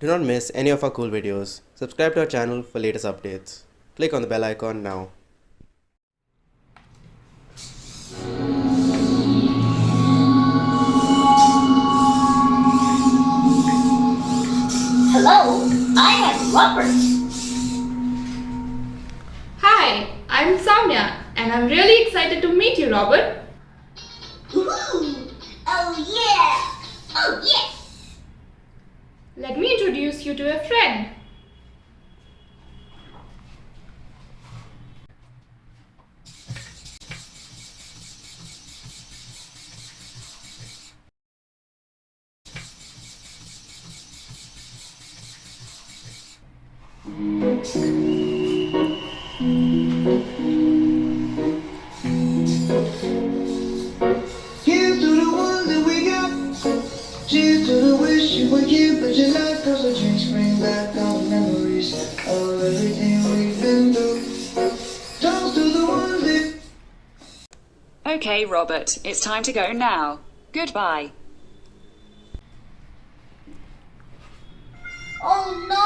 Do not miss any of our cool videos. Subscribe to our channel for latest updates. Click on the bell icon now. Hello, I am Robert. Hi, I'm Samya and I'm really excited to meet you, Robert. Woohoo! Oh yeah! Oh yes! Let me introduce you to a friend. Here's to the ones that we got. Cheers to the wish you were here, but you're not. Cause the drinks bring back all the memories of everything we've been through. Toast to the ones that. Okay, Robert, it's time to go now. Goodbye. Oh no!